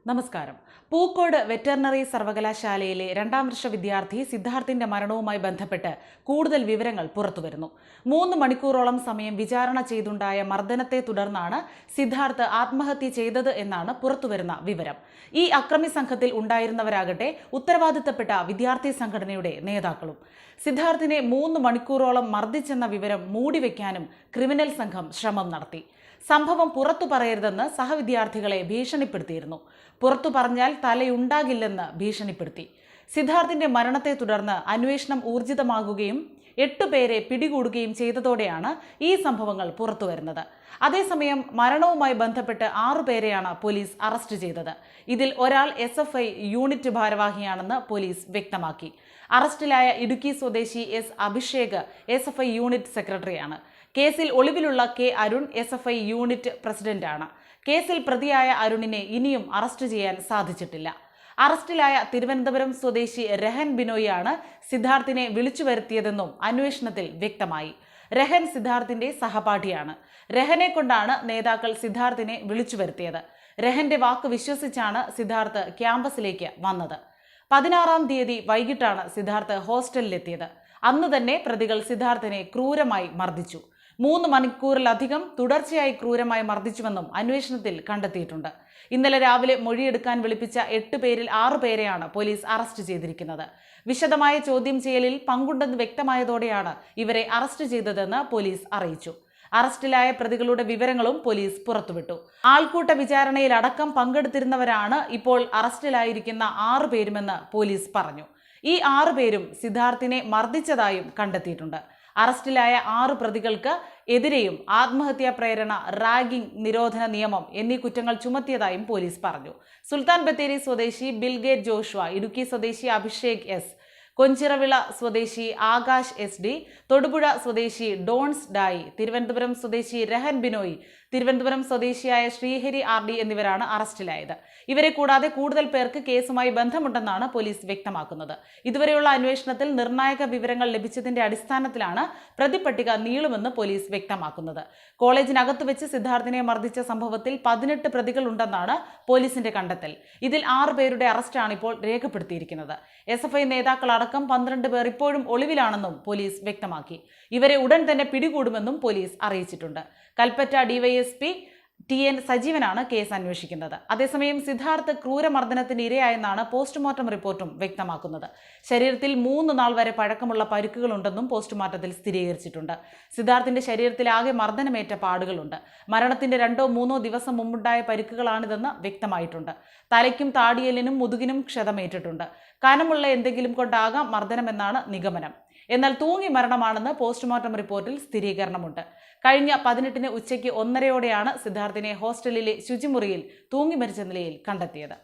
നമസ്കാരം. പൂക്കോട് വെറ്ററിനറി സർവകലാശാലയിലെ 2ാം വർഷ വിദ്യാർത്ഥി സിദ്ധാർത്ഥിന്റെ മരണവുമായി ബന്ധപ്പെട്ട് കൂടുതൽ വിവരങ്ങൾ പുറത്തുവരുന്നു. 3 മണിക്കൂറോളം സമയം വിചാരണ ചെയ്തുണ്ടായ മർദ്ദനത്തെ തുടർന്നാണ് സിദ്ധാർത്ഥ് ആത്മഹത്യ ചെയ്തത് എന്നാണ് പുറത്തുവരുന്ന വിവരം. ഈ അക്രമി സംഘത്തിൽ ഉണ്ടായിരുന്നവരാകട്ടെ ഉത്തരവാദിത്തപ്പെട്ട വിദ്യാർത്ഥി സംഘടനയുടെ നേതാക്കളും. സിദ്ധാർത്ഥിനെ 3 മണിക്കൂറോളം മർദ്ദിച്ചെന്ന വിവരം മൂടിവെക്കാനും ക്രിമിനൽ സംഘം ശ്രമം നടത്തി. സംഭവം പുറത്തു പറയരുതെന്ന് സഹവിദ്യാർത്ഥികളെ ഭീഷണിപ്പെടുത്തിയിരുന്നു. പുറത്തു പറഞ്ഞാൽ തലയുണ്ടാകില്ലെന്ന് ഭീഷണിപ്പെടുത്തി. സിദ്ധാർത്ഥിന്റെ മരണത്തെ തുടർന്ന് അന്വേഷണം ഊർജിതമാകുകയും 8 പേരെ പിടികൂടുകയും ചെയ്തതോടെയാണ് ഈ സംഭവങ്ങൾ പുറത്തുവരുന്നത്. അതേസമയം മരണവുമായി ബന്ധപ്പെട്ട് 6 പേരെയാണ് പോലീസ് അറസ്റ്റ് ചെയ്തത്. ഇതിൽ ഒരാൾ SFI യൂണിറ്റ് ഭാരവാഹിയാണെന്ന് പോലീസ് വ്യക്തമാക്കി. അറസ്റ്റിലായ ഇടുക്കി സ്വദേശി S അഭിഷേക് SFI യൂണിറ്റ് സെക്രട്ടറിയാണ്. കേസിൽ ഒളിവിലുള്ള K അരുൺ SFI യൂണിറ്റ് പ്രസിഡന്റാണ്. കേസിൽ പ്രതിയായ അരുണിനെ ഇനിയും അറസ്റ്റ് ചെയ്യാൻ സാധിച്ചിട്ടില്ല. അറസ്റ്റിലായ തിരുവനന്തപുരം സ്വദേശി രഹൻ ബിനോയിയാണ് സിദ്ധാർത്ഥിനെ വിളിച്ചു വരുത്തിയതെന്നും അന്വേഷണത്തിൽ വ്യക്തമായി. രഹൻ സിദ്ധാർത്ഥിന്റെ സഹപാഠിയാണ്. രഹനെ കൊണ്ടാണ് നേതാക്കൾ സിദ്ധാർത്ഥിനെ വിളിച്ചു വരുത്തിയത്. രഹന്റെ വാക്ക് വിശ്വസിച്ചാണ് സിദ്ധാർത്ഥ് ക്യാമ്പസിലേക്ക് വന്നത്. 16-ാം തീയതി വൈകിട്ടാണ് സിദ്ധാർത്ഥ് ഹോസ്റ്റലിലെത്തിയത്. അന്ന് തന്നെ പ്രതികൾ സിദ്ധാർത്ഥിനെ ക്രൂരമായി മർദ്ദിച്ചു. 3 മണിക്കൂറിലധികം തുടർച്ചയായി ക്രൂരമായി മർദ്ദിച്ചുവെന്നും അന്വേഷണത്തിൽ കണ്ടെത്തിയിട്ടുണ്ട്. ഇന്നലെ രാവിലെ മൊഴിയെടുക്കാൻ വിളിപ്പിച്ച 8 പേരിൽ 6 പേരെയാണ് പോലീസ് അറസ്റ്റ് ചെയ്തിരിക്കുന്നത്. വിശദമായ ചോദ്യം ചെയ്യലിൽ പങ്കുണ്ടെന്ന് വ്യക്തമായതോടെയാണ് ഇവരെ അറസ്റ്റ് ചെയ്തതെന്ന് പോലീസ് അറിയിച്ചു. അറസ്റ്റിലായ പ്രതികളുടെ വിവരങ്ങളും പോലീസ് പുറത്തുവിട്ടു. ആൾക്കൂട്ട വിചാരണയിലടക്കം പങ്കെടുത്തിരുന്നവരാണ് ഇപ്പോൾ അറസ്റ്റിലായിരിക്കുന്ന 6 പേരുമെന്ന് പോലീസ് പറഞ്ഞു. ഈ 6 പേരും സിദ്ധാർത്ഥിനെ മർദ്ദിച്ചതായും കണ്ടെത്തിയിട്ടുണ്ട്. അറസ്റ്റിലായ 6 പ്രതികൾക്ക് എതിരെയും ആത്മഹത്യാ പ്രേരണ, റാഗിംഗ് നിരോധന നിയമം എന്നീ കുറ്റങ്ങൾ ചുമത്തിയതായും പോലീസ് പറഞ്ഞു. സുൽത്താൻ ബത്തേരി സ്വദേശി ബിൽഗേറ്റ് ജോഷുവ, ഇടുക്കി സ്വദേശി അഭിഷേക് S, കൊഞ്ചിറവിള സ്വദേശി ആകാശ് SD, തൊടുപുഴ സ്വദേശി ഡോൺസ് ഡായി, തിരുവനന്തപുരം സ്വദേശി രഹൻ ബിനോയ്, തിരുവനന്തപുരം സ്വദേശിയായ ശ്രീഹരി RD എന്നിവരാണ് അറസ്റ്റിലായത്. ഇവരെ കൂടാതെ കൂടുതൽ പേർക്ക് കേസുമായി ബന്ധമുണ്ടെന്നാണ് പോലീസ് വ്യക്തമാക്കുന്നത്. ഇതുവരെയുള്ള അന്വേഷണത്തിൽ നിർണായക വിവരങ്ങൾ ലഭിച്ചതിന്റെ അടിസ്ഥാനത്തിലാണ് പ്രതിപട്ടിക നീളുമെന്ന് പോലീസ് വ്യക്തമാക്കുന്നത്. കോളേജിനകത്ത് വെച്ച് സിദ്ധാർത്ഥിനെ മർദ്ദിച്ച സംഭവത്തിൽ 18 പ്രതികൾ ഉണ്ടെന്നാണ് പോലീസിന്റെ കണ്ടെത്തൽ. ഇതിൽ 6 പേരുടെ അറസ്റ്റാണ് ഇപ്പോൾ രേഖപ്പെടുത്തിയിരിക്കുന്നത്. SFI നേതാക്കളടക്കം 12 പേർ ഇപ്പോഴും ഒളിവിലാണെന്നും പോലീസ് വ്യക്തമാക്കി. ഇവരെ ഉടൻ തന്നെ പിടികൂടുമെന്നും പോലീസ് അറിയിച്ചിട്ടുണ്ട്. കൽപ്പറ്റ DYSP TN സജീവനാണ് കേസ് അന്വേഷിക്കുന്നത്. അതേസമയം സിദ്ധാർത്ഥ് ക്രൂരമർദ്ദനത്തിന് ഇരയായെന്നാണ് പോസ്റ്റ്മോർട്ടം റിപ്പോർട്ടും വ്യക്തമാക്കുന്നത്. ശരീരത്തിൽ 3 നാൾ വരെ പഴക്കമുള്ള പരിക്കുകളുണ്ടെന്നും പോസ്റ്റ്മോർട്ടത്തിൽ സ്ഥിരീകരിച്ചിട്ടുണ്ട്. സിദ്ധാർത്ഥിന്റെ ശരീരത്തിൽ ആകെ മർദ്ദനമേറ്റ പാടുകളുണ്ട്. മരണത്തിന്റെ 2-3 ദിവസം മുമ്പുണ്ടായ പരിക്കുകളാണിതെന്ന് വ്യക്തമായിട്ടുണ്ട്. തലയ്ക്കും താടിയെല്ലിനും മുതുകിനും ക്ഷതമേറ്റിട്ടുണ്ട്. കനമുള്ള എന്തെങ്കിലും കൊണ്ടാകാം മർദ്ദനമെന്നാണ് നിഗമനം. എന്നാൽ തൂങ്ങി മരണമാണെന്ന് പോസ്റ്റ്മോർട്ടം റിപ്പോർട്ടിൽ സ്ഥിരീകരണമുണ്ട്. കഴിഞ്ഞ 18-ന് ഉച്ചയ്ക്ക് 1:30-ഓടെയാണ് സിദ്ധാർത്ഥിനെ ഹോസ്റ്റലിലെ ശുചിമുറിയിൽ തൂങ്ങി മരിച്ച നിലയിൽ കണ്ടെത്തിയത്.